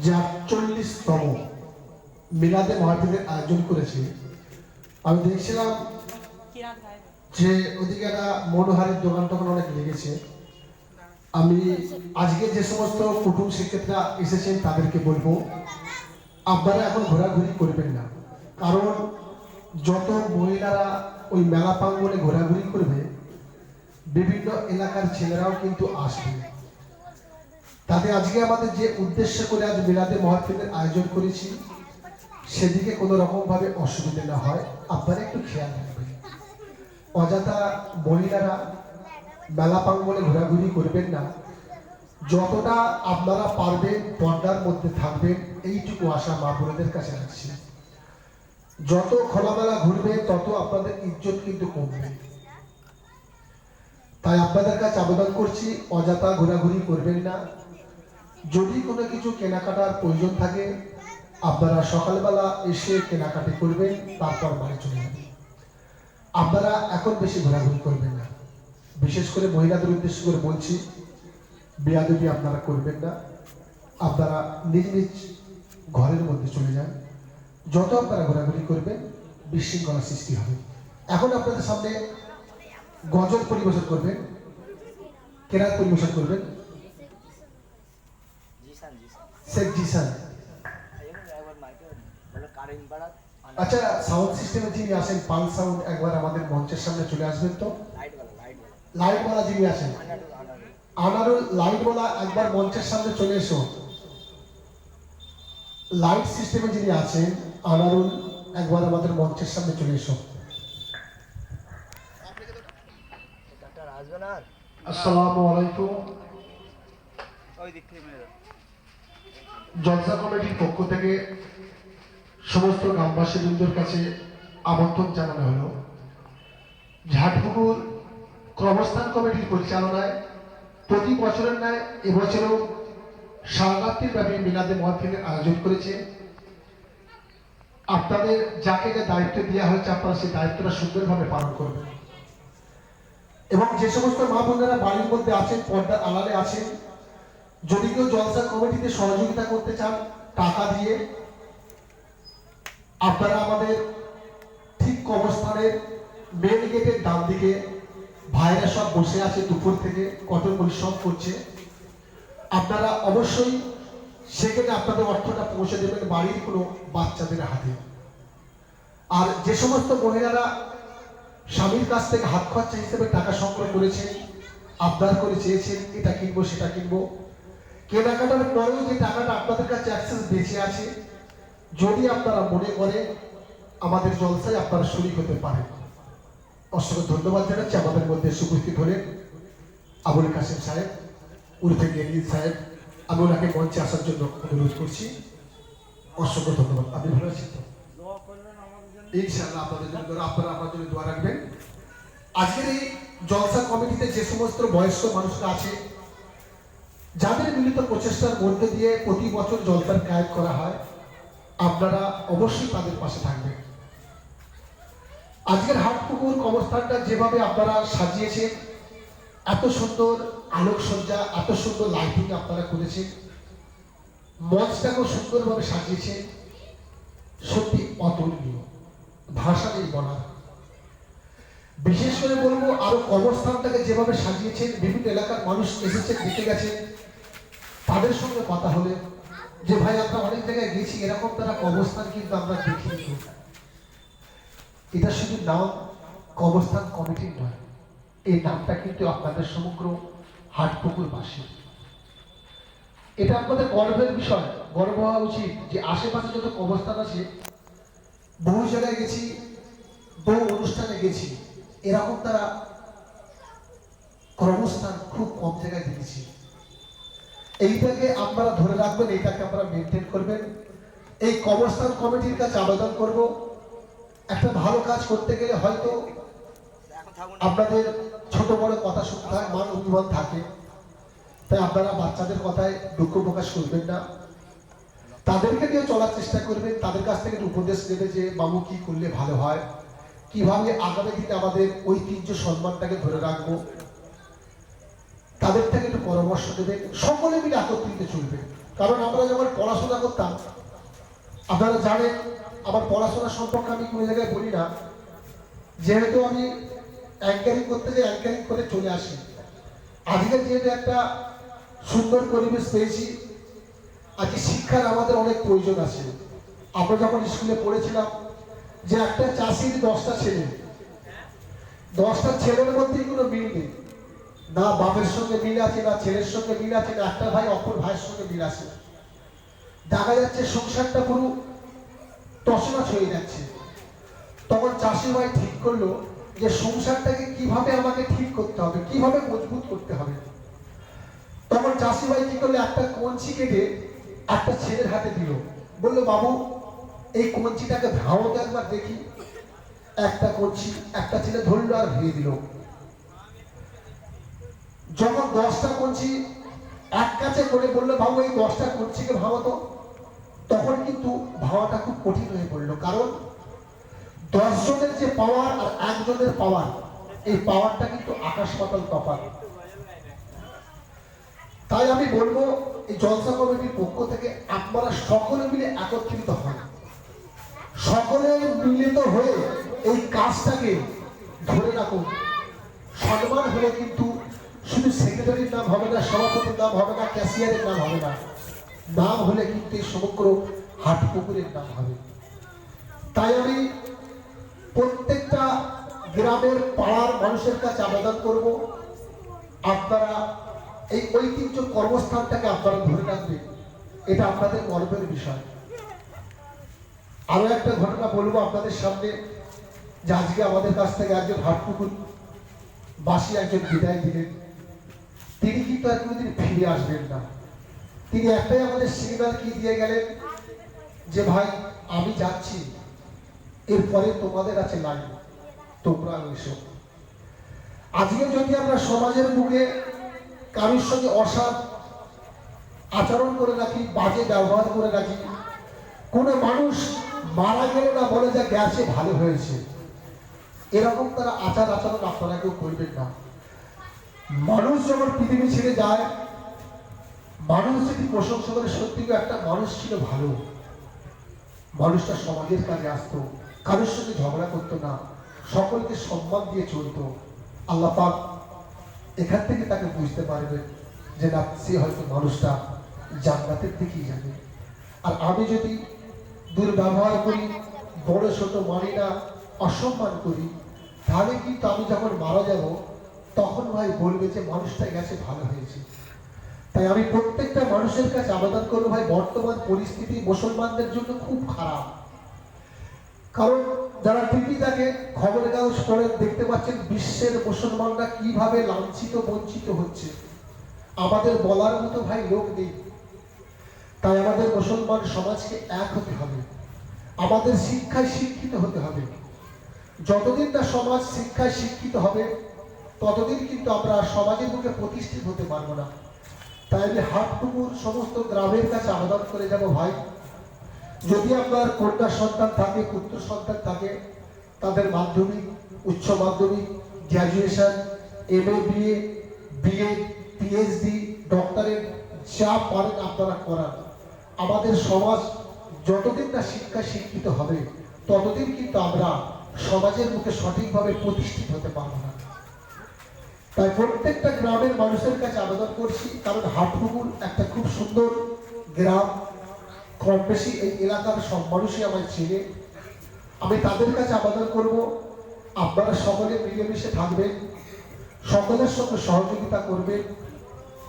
যে ৪৮তম মিলাদে মাহফিলের আয়োজন করেছে, আমি দেখছিলাম যে ওদিকে একটা মনোহারের দোকান টোকান অনেক লেগেছে। আমি আজকে যে সমস্ত কুটুম শিক্ষকরা এসেছেন তাদেরকে বলবো, আপনারা এখন ঘোরাঘুরি করবেন না, কারণ যত মহিলারা ওই মেলা প্রাঙ্গণে ঘোরাঘুরি করবে, বিভিন্ন এলাকার ছেলেরাও কিন্তু আসবে। তাতে আজকে আমাদের যে উদ্দেশ্য করে আজ মিলাদে মাহফিলের আয়োজন করেছি, সেদিকে কোনো রকম ভাবে অসুবিধা না হয় আপনারা একটু খেয়াল রাখবেন। অযথা মহিলারা মেলা প্রাঙ্গণে ঘোরাঘুরি করবেন না। যতটা আপনারা পারবেন পর্দার মধ্যে থাকবেন, এইটুকু আশা মা বোনদের কাছে রাখছি। যত খোলামেলা ঘুরবে তত আপনাদের ইজ্জত কিন্তু কমবে। তাই আপনাদের কাছে আবেদন করছি, অযথা ঘোরাঘুরি করবেন না। যদি কোনো কিছু কেনাকাটার প্রয়োজন থাকে, আপনারা সকালবেলা এসে কেনাকাটি করবেন, তারপর বাড়ি চলে যাবেন। আপনারা এখন বেশি ঘোরাঘুরি করবেন না। বিশেষ করে মহিলাদের উদ্দেশ্য করে বলছি, বেয়াদবি আপনারা করবেন না। আপনারা নিজ নিজ ঘরের মধ্যে চলে যান। যত আপনারা ঘোরাঘুরি করবেন, বিশৃঙ্খলা সৃষ্টি হবে। এখন আপনাদের সামনে গজল পরিবেশন করবেন, কেরাত পরিবেশন করবেন শেখ জিসান। আচ্ছা, সাউন্ড সিস্টেমে যিনি আসেন পাল সাউন্ড, একবার আমাদের মঞ্চের সামনে চলে আসবেন তো। লাইটওয়ালা যিনি আসেন, আনারুল লাইটওয়ালা, একবার মঞ্চের সামনে চলে এসো। লাইট সিস্টেমে যিনি আছেন আনারুল, একবার আমাদের মঞ্চের সামনে চলে এসো। আসসালামু আলাইকুম। জলসা কমিটির পক্ষ থেকে সমস্ত গ্রামবাসীবৃন্দের কাছে আমন্ত্রণ জানানো হলো। ঝাটপুকুর ক্রমস্থান কমিটির পরিচালনায় প্রতি বছরের ন্যায় এবছরও সারারাত্রির ব্যাপী মিলাদে মাহফিলের আয়োজন করেছে। আপনাদের যাকে যে দায়িত্ব দেওয়া হয়েছে, আপনারা সেই দায়িত্বটা সুন্দরভাবে পালন করবেন। এবং যে সমস্ত মা বোনেরা বাড়ির মধ্যে আছেন, পর্দার আড়ালে আছেন, যদি কেউ জলসা কমিটিতে সহযোগিতা করতে চান টাকা দিয়ে, আপনারা আমাদের ঠিক কবরস্থানের মেন গেটের ডান দিকে ভাইরা সব বসে আছে, দুপুর থেকে কঠোর পরিশ্রম করছে। আপনারা অবশ্যই সেখানে আপনাদের অর্থটা পৌঁছে দেবেন বাড়ির কোনো বাচ্চাদের হাতে। আর যে সমস্ত মহিলারা স্বামীর কাছ থেকে হাত খরচা হিসেবে টাকা সংগ্রহ করেছেন, আবদার করে চেয়েছেন এটা কিনবো সেটা কিনবো, কেনাকাটার পরেও যে টাকাটা আপনাদের কাছে অ্যাক্সেস বেঁচে আছে, যদি আপনারা মনে করেন আমাদের জলসায় আপনারা শরীক হতে পারেন। অসংখ্য ধন্যবাদ জানাচ্ছি। আমাদের মধ্যে উপস্থিত হলেন আবুল কাসেম সাহেব উর্ফে গেরিল সাহেব, আমি ওনাকে মঞ্চে আসার জন্য অনুরোধ করছি। অসংখ্য ধন্যবাদ। আপনি ভালো আছেন তো? ইনশাআল্লাহ আপনাদের জন্য, আপনারা আমার জন্য দোয়া রাখবেন। আজকের এই জলসা কমিটিতে যে সমস্ত বয়স্ক মানুষরা আছে, যাদের মিলিত প্রচেষ্টার মধ্যে দিয়ে প্রতি বছর জলসার কায়েম করা হয়, আপনারা অবশ্যই তাদের পাশে থাকবেন। আজকের হাটপুকুর কবরস্থানটা যেভাবে আপনারা সাজিয়েছেন, এত সুন্দর আলোকসজ্জা, এত সুন্দর লাইটিং আপনারা করেছেন, মঞ্চটাকেও সুন্দরভাবে সাজিয়েছেন, সত্যি অতুলনীয়, ভাষা নেই বলার। বিশেষ করে বলবো, আরো কবরস্থানটাকে যেভাবে সাজিয়েছেন, বিভিন্ন এলাকার মানুষ এসেছেন, দেখে গেছেন, তাদের সঙ্গে কথা হলে যে ভাই আমরা অনেক জায়গায় গেছি, এরকম তারা কবরস্থান কিন্তু আমরা দেখিনি। এটা শুধু নাম কবরস্থান কমিটির নয়, এই নামটা কিন্তু আপনাদের সমগ্র হাটপুকুরবাসী। এটা আপনাদের গর্বের বিষয়, গর্ব হওয়া উচিত যে আশেপাশে যত কবরস্থান আছে, বহু জায়গায় গেছি, বহু অনুষ্ঠানে গেছি, এরকম তারা কর্মস্থান খুব কম জায়গায় দেখেছি। এইটাকে আপনারা ধরে রাখবেন, এইটাকে আপনারা মেনটেন করবেন। এই কবরস্থান কমিটির কাছে আবেদন করব, একটা ভালো কাজ করতে গেলে হয়তো আপনাদের ছোট বড় কথা শুনতে হয়, মান অভিমান থাকে, তাই আপনারা বাচ্চাদের কথায় দুঃখ প্রকাশ করবেন না, তাদেরকে নিয়ে চলার চেষ্টা করবেন। তাদের কাছ থেকে উপদেশ নেবে যে বাবু কি করলে ভালো হয়, কিভাবে আগামী দিনে আমাদের ঐতিহ্য সম্মানটাকে ধরে রাখবো, তাদের থেকে একটু পরামর্শ দেবেন। সকলে মিলে একত্রিত চলবেন, কারণ আমরা যখন পড়াশোনা করতাম, আপনারা জানেন আমার পড়াশোনা সম্পর্কে আমি কোনো জায়গায় বলি না, যেহেতু আমি অ্যাঙ্কারিং করতে যাই, অ্যাঙ্কারিং করে চলে আসি। আজকে যেহেতু একটা সুন্দর পরিবেশ পেয়েছি, আজকে শিক্ষার আমাদের অনেক প্রয়োজন আছে। আমরা যখন স্কুলে পড়েছিলাম যে একটা চাষির 10টা ছেলে, 10টা ছেলের মধ্যে কোনো মিল নেই, না বাপের সঙ্গে মিল আছে, না ছেলের সঙ্গে মিল আছে, না একটা ভাই অপর ভাইয়ের সঙ্গে মিল আছে। দেখা যাচ্ছে সংসারটা পুরো তছনছ হয়ে যাচ্ছে। তখন চাষি ভাই ঠিক করলো যে সংসারটাকে কিভাবে আমাকে ঠিক করতে হবে, কিভাবে মজবুত করতে হবে। তখন চাষি ভাই কি করলো, একটা কঞ্চি কেটে একটা ছেলের হাতে দিল, বললো বাবু এই কঞ্চিটাকে ভাঙো তো একবার দেখি। একটা কঞ্চি একটা ছেলে ধরলো আর ভেঙে দিল। যখন 10টা কঞ্চি এক কাছে করে বললো বাবু এই 10টা কঞ্চিকে ভাঙো তো, তখন কিন্তু ভাঙাটা খুব কঠিন হয়ে পড়লো। কারণ 10 জনের যে পাওয়ার আর একজনের পাওয়ার, এই পাওয়ারটা কিন্তু আকাশ পাতাল তফাৎ। তাই আমি বলবো এই জলসা কমিটির পক্ষ থেকে আপনারা সকলে মিলে একত্রিত হন, সকলে মিলিত হয়ে এই কাজটাকে ধরে রাখুন। সম্মান হলে কিন্তু শুধু সেক্রেটারির নাম হবে না, সভাপতির নাম হবে না, ক্যাশিয়ারের নাম হবে না, নাম হলে কিন্তু এই সমগ্র হাটপুকুরের নাম হবে। তাই আমি প্রত্যেকটা গ্রামের পাড়ার মানুষের কাছে আবেদন করব, আপনারা এই ঐতিহ্য কর্মস্থানটাকে আপনারা ধরে রাখবেন, এটা আপনাদের গর্বের বিষয়। আরো একটা ঘটনা বলবো আপনাদের সামনে, যে আজকে আমাদের কাছ থেকে একজন হাটপুকুর বাসী একজন বিদায় দিলেন। তিনি কিন্তু আর কোনোদিন ফিরে আসবেন না। তিনি একটাই আমাদের সিগন্যাল কি দিয়ে গেলেন, যে ভাই আমি যাচ্ছি, এরপরে তোমাদের আছে লাইন, তোমরা এসো। আজকে যদি আমরা সমাজের মুখে কারোর সঙ্গে অসৎ আচরণ করে রাখি, বাজে ব্যবহার করে রাখি, কোনো মানুষ মারা গেলে না বলে যে গেছে ভালো হয়েছে, এরকম তারা আচার আচরণ আপনারা কেউ করবেন না। মানুষ যখন পৃথিবী ছেড়ে যায়, মানুষ যদি প্রশংসা করে সত্যি একটা মানুষ ছিল ভালো, মানুষটা সমাজের কাজে আসতো, কারোর সঙ্গে ঝগড়া করতো না, সকলকে সম্মান দিয়ে চলতো, আল্লাহ পাক এখান থেকে তাকে বুঝতে পারবেন যে না, সে হয়তো মানুষটা জান্নাতের দিকেই যাবে। আর আমি যদি দুর্ব্যবহার করি, বড় ছোট মানি না, অসম্মান করি, তাহলে কিন্তু আমি যখন মারা যাব তখন ভাই বলবে যে মানুষটা গেছে ভালো হয়েছে। তাই আমি প্রত্যেকটা মানুষের কাছে আবেদন করবো, ভাই বর্তমান পরিস্থিতি মুসলমানদের জন্য খুব খারাপ। কারণ যারা টিভি দেখে, খবরের কাগজ পড়ে, দেখতে পাচ্ছেন বিশ্বের মুসলমানরা কিভাবে লাঞ্ছিত বঞ্চিত হচ্ছে। আমাদের বলার মতো ভাই লোক নেই। তাই আমাদের মুসলমান সমাজকে এক হতে হবে, আমাদের শিক্ষায় শিক্ষিত হতে হবে। যতদিন না সমাজ শিক্ষায় শিক্ষিত হবে, ততদিন কিন্তু আমরা সমাজের মুখে প্রতিষ্ঠিত হতে পারবো না। তাই আমি হাটপুকুর সমস্ত গ্রামের কাছে আবেদন করে যাব, ভাই যদি আপনার কন্যা সন্তান থাকে, পুত্র সন্তান থাকে, তাদের মাধ্যমিক, উচ্চ মাধ্যমিক, graduation, MA BA, BEd, PhD, doctorate যা পারেন আপনারা করান। আমাদের সমাজ যতদিন না শিক্ষায় শিক্ষিত হবে, ততদিন কিন্তু আমরা সমাজের মুখে সঠিকভাবে প্রতিষ্ঠিত হতে পারবো না। তাই প্রত্যেকটা গ্রামের মানুষের কাছে আবেদন করছি, কারণ হাটপুকুর একটা খুব সুন্দর গ্রাম, কম বেশি এই এলাকার সব মানুষই আমার চেনে। আমি তাদের কাছে আবেদন করব, আপনারা সকলে মিলেমিশে থাকবেন, সকলের সঙ্গে সহযোগিতা করবেন,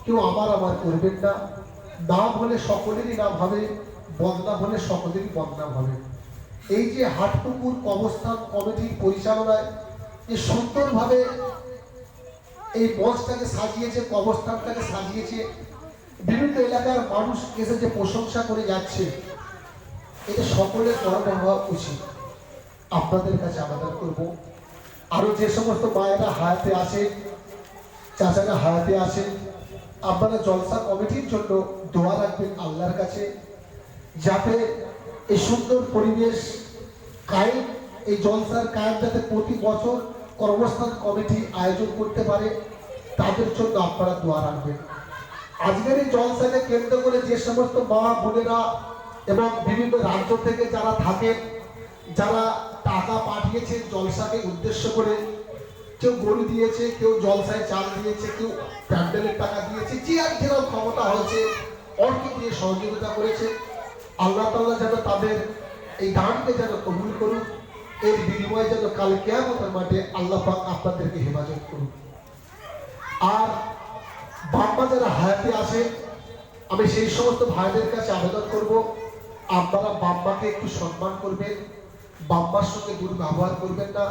কেউ আমার করবেন না। নাম হলে সকলেরই নাম হবে, বদনাম হলে সকলেরই বদনাম হবে। এই যে হাটপুকুর কবরস্থান কমিটির পরিচালনায় যে সুন্দরভাবে এই মঞ্চটাকে সাজিয়েছে, কবরস্থানটাকে সাজিয়েছে, বিভিন্ন এলাকার মানুষ এসে যে প্রশংসা করে যাচ্ছে, এটা সকলের গর্ব হওয়া উচিত। আপনাদের কাছে আবেদন করব, আরো যে সমস্ত মায়েরা হায়াতে আছে, চাচারা হায়াতে আছে, আপনারা জলসা কমিটির জন্য দোয়া রাখবেন আল্লাহর কাছে, যাতে এই সুন্দর পরিবেশ কায়েম, এই জলসার কায়েম যাতে প্রতি বছর কর্মস্থান কমিটি আয়োজন করতে পারে, তাদের জন্য আপনারা দোয়া রাখবেন। আজকের এই জলসাকে কেন্দ্র করে যে সমস্ত মা বোনেরা এবং বিভিন্ন রাজ্য থেকে যারা থাকেন, যারা টাকা পাঠিয়েছে জলসাকে উদ্দেশ্য করে, কেউ গরু দিয়েছে, কেউ জলসায় চাল দিয়েছে, কেউ প্যান্ডেলের টাকা দিয়েছে, যে আর যেরকম ক্ষমতা হয়েছে অর্থ দিয়ে সহযোগিতা করেছে, আল্লাহ তাআলা যেন তাদের এই দানকে যেন কবুল করুন। এর বিনিময়ে যেন কাল কিয়ামতের মাঠে আল্লাহ পাক আপনাদেরকে হেফাজত করুন। আর বাম্মা যারা হায়াতে আছে, আমি সেই সমস্ত ভাইদের কাছে আবেদন করব, আপনারা বাম্মাকে একটু সম্মান করবেন, বাম্মার সঙ্গে দুর্ব্যবহার করবেন না।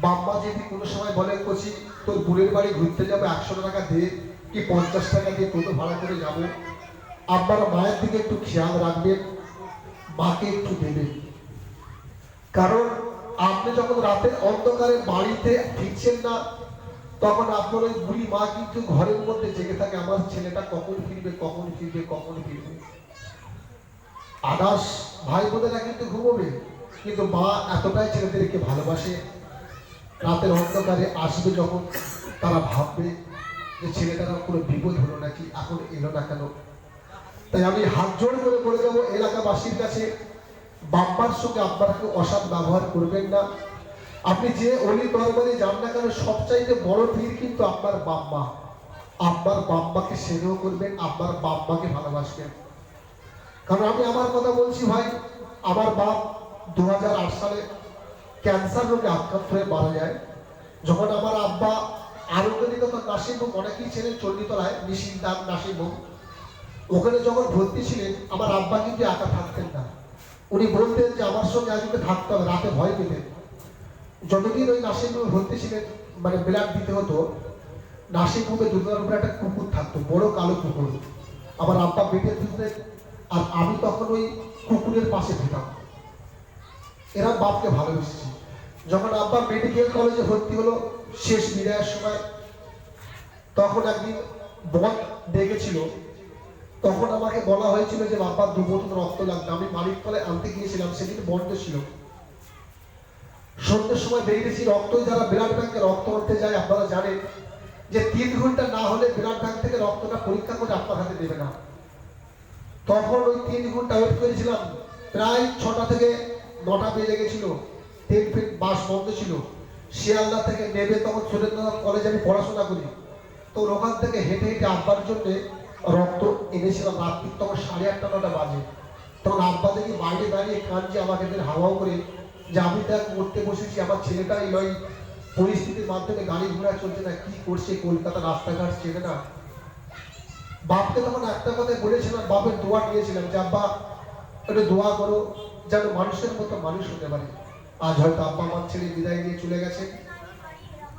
বাম্মা যদি কোনো সময় বলে কোচি তোর বোনের বাড়ি ঘুরতে যাবো, 100 টাকা দে কি 50 টাকা দিয়ে টোটো ভাড়া করে যাবো, আপনারা মায়ের দিকে একটু খেয়াল রাখবেন, মাকে একটু দেবেন। কারণ আপনি যখন রাতের অন্ধকারে বাড়িতে ফিরছেন না, তখন আপনার ওই বুড়ি মা কিন্তু ঘরের মধ্যে জেগে থাকে, আমার ছেলেটা কখন ফিরবে, কখন ফিরবে, কখন ফিরবে। আদাস ভাই বোনেরা কিন্তু ঘুমোবে, কিন্তু মা এতটাই ছেলেদেরকে ভালোবাসে, রাতের অন্ধকারে আসবে যখন তারা ভাববে যে ছেলেটারা কোনো বিপদ হলো নাকি, এখন এলো না কেন। তাই আমি হাত জোড় করে বলে দেবো এলাকাবাসীর কাছে, বাম্মার সঙ্গে আপনারা কেউ অসৎ ব্যবহার করবেন না। আপনি যে অলি দরবারে যান না কেন, সবচাইতে বড় পীর কিন্তু আপনার বাম্মা। আপনার বাম্মাকে স্নেহ করবেন, আপনার বাম্মাকে ভালোবাসবেন। কারণ আমি আমার কথা বলছি ভাই, আমার বাপ 2008 সালে ক্যান্সার রোগে আক্রান্ত হয়ে মারা যায়। যখন আমার আব্বা আরোগ্যনিকতা নাসিমুখ, অনেকেই ছিলেন চণ্ডীতলায় নিশিন্দার নাসিমুখ, ওখানে যখন ভর্তি ছিলেন, আমার আব্বা কিন্তু একা থাকতেন না। উনি বলতেন যে আমার সঙ্গে আজকে থাকতে হবে, রাতে ভয় পেতেন। যতদিন ওই নাসিমুখে ভর্তি ছিলেন, মানে ব্লাড দিতে হতো, নাসিমুখে দুর্গার উপরে একটা কুকুর থাকতো, বড় কালো কুকুর। আমার আব্বা বেঁটে দিতেন, আর আমি তখন ওই কুকুরের পাশে যেতাম। এরা বাপকে ভালোবেসেছি। যখন আব্বা মেডিকেল কলেজে ভর্তি হলো, শেষ বিদায়ের সময়, তখন একদিন বন ডেকেছিল, তখন আমাকে বলা হয়েছিল যে বাবার 2 বোতল রক্ত লাগবে। আমি মালিকতলায় আনতে গিয়েছিলাম, সেদিন বন্ধ ছিল। সন্ধ্যের সময় বেরিয়েছি, রক্ত যারা ব্লাড ব্যাংকে রক্ত আনতে যায়, আপনারা জানেন যে 3 ঘন্টা না হলে ব্লাড ব্যাংক থেকে রক্তটা পরীক্ষা করে আপনার হাতে দেবে না। তখন ওই 3 ঘন্টা ওয়েট করেছিলাম, প্রায় 6টা থেকে 9টা বেজে গেছিল, ট্রেন বাস বন্ধ ছিল। শিয়ালদা থেকে নেবে, তখন সুরেন্দ্রনাথ কলেজে আমি পড়াশোনা করি, তো ওখান থেকে হেঁটে হেঁটে আব্বার জন্য রক্ত এনেছিলাম। রাত্রি তখন 8:30 9টা বাজে। তখন আব্বা দেখি বাইরে দাঁড়িয়ে কাঁদছে, আমাকে হাওয়াও করে, যে আমি দেখ পড়তে বসেছি, আমার ছেলেটা এই পরিস্থিতির মাধ্যমে গাড়ি ঘোড়া চলছে না, কি করছে, কলকাতা রাস্তাঘাট চেনে না। বাপকে তখন একটা কথাই বলেছিলাম, বাপের দোয়া নিয়েছিলাম যে আব্বা একটু দোয়া করো যেন মানুষের মতো মানুষ হতে পারে। আজ হয়তো আব্বা আমার ছেলে বিদায় নিয়ে চলে গেছে।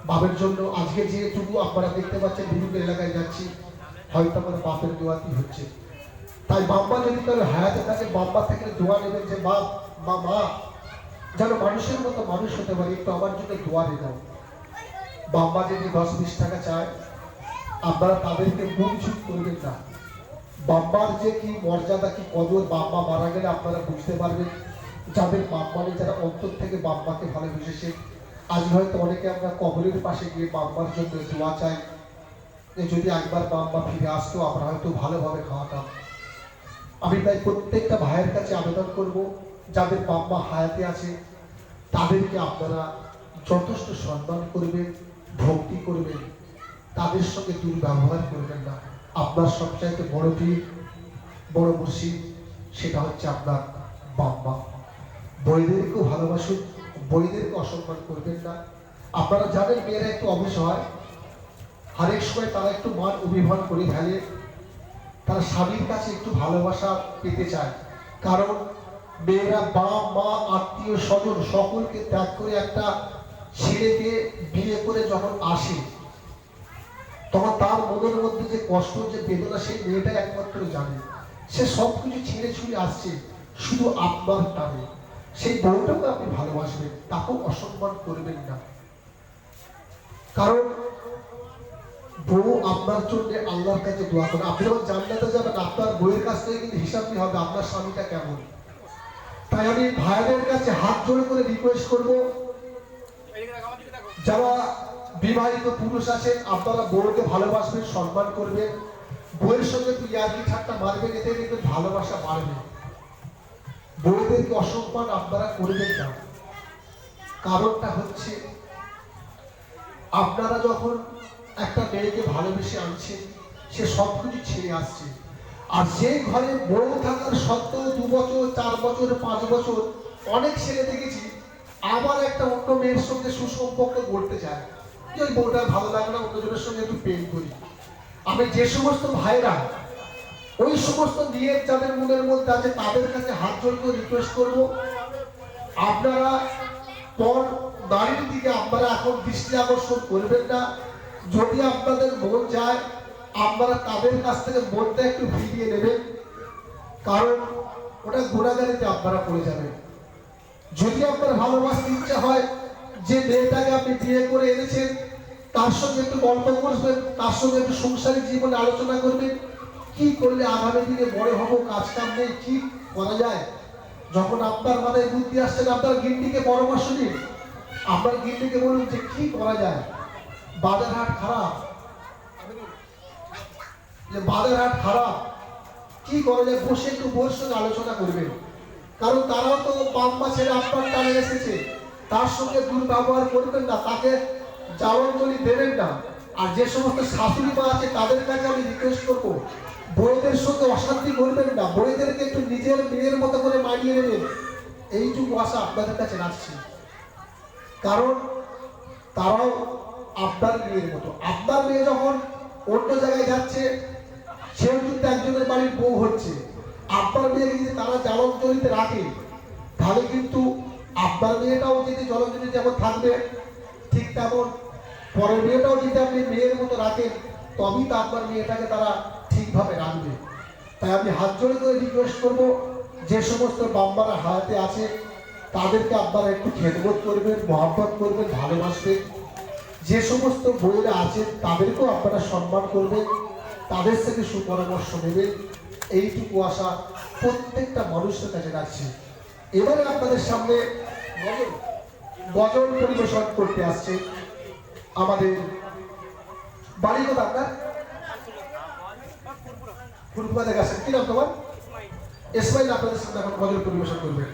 বাপের জন্য আজকে যেটুকু আপনারা দেখতে পাচ্ছেন, বিভিন্ন এলাকায় যাচ্ছি, হয়তো আমার বাপের দোয়াতেই হচ্ছে। তাই বাম্মা যদি কারো হায়াতে থাকে, বাম্মা থেকে দোয়া নেবেন যে বাপ বা মা যেন মানুষের মতো মানুষ হতে পারে, একটু আমার জন্য দোয়া দিয়ে দাও। বাম্মা যদি 10-20 টাকা চায়, আপনারা তাদেরকে মুখ ঝুঁক করবেন না। বাম্মার যে কি মর্যাদা, কি কদর, বাম্মা মারা গেলে আপনারা বুঝতে পারবেন। যাদের বাম্মা নেই, যারা অন্তর থেকে বাম্মাকে ভালোবেসেছে, আজ হয়তো অনেকে আমরা কবরের পাশে গিয়ে বাম্মার জন্য দোয়া চাই যে যদি একবার বাম্মা ফিরে আসতো, আমরা হয়তো ভালোভাবে খাওয়াতাম। আমি তাই প্রত্যেকটা ভাইয়ের কাছে আবেদন করব, যাদের বাম্মা হায়াতে আছে তাদেরকে আপনারা যথেষ্ট সম্মান করবেন, ভক্তি করবেন, তাদের সঙ্গে দুর্ব্যবহার করবেন না। আপনার সবচাইতে বড় পীর, বড় মুর্শিদ, সেটা হচ্ছে আপনার বাম্মা। বইদেরকেও ভালোবাসুন, বইদেরকে অসম্মান করবেন না। আপনারা জানেন মেয়েরা একটু অবসহায়, হরেক সময় তারা একটু মান অভিমান করে ফেলে, তারা স্বামীর কাছে একটু ভালোবাসা পেতে চায়। কারণ মেয়েরা বাপ মা আত্মীয় স্বজন সকলকে ত্যাগ করে একটা ছেলেকে বিয়ে করে যখন আসে, তখন তার মনের মধ্যে যে কষ্ট, যে বেদনা, সেই মেয়েটা একমাত্র জানে। সে সবকিছু ছেড়ে ছুড়ে আসছে শুধু আপনার টানে। সেই বউটাকে আপনি ভালোবাসবেন, তাকেও অসম্মান করবেন না। কারণ বউ আপনার জন্য আল্লাহর কাছে দোয়া করে। আপনি যখন জান্নাতে যাবেন, আপনার বউয়ের কাছ থেকে কিন্তু হিসাব নিতে হবে আপনার স্বামীটা কেমন। তাই আমি ভাইদের কাছে হাত জোড়ে করে রিকোয়েস্ট করব, যারা বিবাহিত পুরুষ আছেন, আপনারা বউকে ভালোবাসবেন, সম্মান করবেন। বইয়ের সঙ্গে তুই ইয়ার্কি ঠাট্টা মারবেন, এতে কিন্তু ভালোবাসা বাড়বে। বইদেরকে অসম্মান আপনারা করবেন না। কারণটা হচ্ছে আপনারা যখন একটা মেয়েকে ভালোবেসে আনছেন, সে সবকিছু ছেড়ে আসছে, আর যে ঘরে বউ থাকার সত্ত্বেও 2 বছর 4 বছর 5 বছর অনেক ছেলে দেখেছি আবার একটা অন্য মেয়ের সঙ্গে সুসম্পর্ক করতে চায়, যে ওই বউটা ভালো লাগে না, অন্যজনের সঙ্গে একটু প্রেম করি। আমি যে সমস্ত ভাইরা ওই সমস্ত নিয়ত যাদের মনের মধ্যে আছে তাদের কাছে হাত জোড় করে রিকোয়েস্ট করবো, আপনারা পর নারীর দিকে আপনারা এখন দৃষ্টি আকর্ষণ করবেন না। যদি আপনাদের মন যায় আপনারা তাদের কাছ থেকে মনটা একটু ফিরিয়ে নেবেন, কারণ ওটা গোড়াগাড়িতে আপনারা পড়ে যাবেন। যদি আপনার ভালোবাসতে ইচ্ছা হয়, যে মেয়েটাকে আপনি বিয়ে করে এনেছেন তার সঙ্গে একটু গল্প করবেন, তার সঙ্গে একটু সংসারিক জীবনে আলোচনা করবেন, কি করলে আগামী দিনে বড় হবো, কাজ কাম নেই, কি করা যায়। যখন আপনার মাথায় বুদ্ধি আসছেন, আপনার গিন্নিকে পরামর্শ দিন, আপনার গিন্নিকে বলুন যে কি করা যায়, বাজার হাট খারাপ, যে বাজার হাট খারাপ, কি করা যায়, বসে একটু বউয়ের সঙ্গে আলোচনা করবেন। কারণ তারাও তো বাম্মা ছেড়ে আপনার টানে এসেছে, তার সঙ্গে দুর্ব্যবহার করবেন না, তাকে জলাঞ্জলি দেবেন না। আর যে সমস্ত শাশুড়ি মা আছে তাদের কাছে আমি রিকোয়েস্ট করবো, বউদের সঙ্গে অশান্তি করবেন না, বউদেরকে একটু নিজের মেয়ের মতো করে মানিয়ে নেবেন, এইটুকু আশা আপনাদের কাছে রাখছি। কারণ তারাও আপনার মেয়ের মতো। আপনার মেয়ে যখন অন্য জায়গায় যাচ্ছে, সেও কিন্তু একজনের বাড়ির বউ হচ্ছে, আপনার মেয়েকে যদি তারা জলাঞ্জলিতে রাখে, তাহলে কিন্তু আপনার মেয়েটাও যদি জলাঞ্জলি যেমন থাকবে, ঠিক তেমন পরের মেয়েটাও যদি আপনি মেয়ের মতো রাখেন, তবেই তো আপনার মেয়েটাকে তারা ঠিকভাবে রাখবে। তাই আমি হাত জোড়ে করে রিকোয়েস্ট করবো, যে সমস্ত বাম্মারা হাতে আছে তাদেরকে আপনারা একটু খেদমত করবেন, মহব্বত করবেন, ভালোবাসবেন। যে সমস্ত বউরা আছেন তাদেরকেও আপনারা সম্মান করবেন, তাদের থেকে সুপরামর্শ নেবেন, এইটুকু আশা প্রত্যেকটা মানুষের কাছে রাখছি। এবারে আপনাদের সামনে গজল পরিবেশন করতে আসছে আমাদের বাড়ি কথা আপনার ফুরফুরা থেকে আসছেন, কি নাম তোমার? ইসমাইল আপনাদের সামনে এখন গজল পরিবেশন করবেন।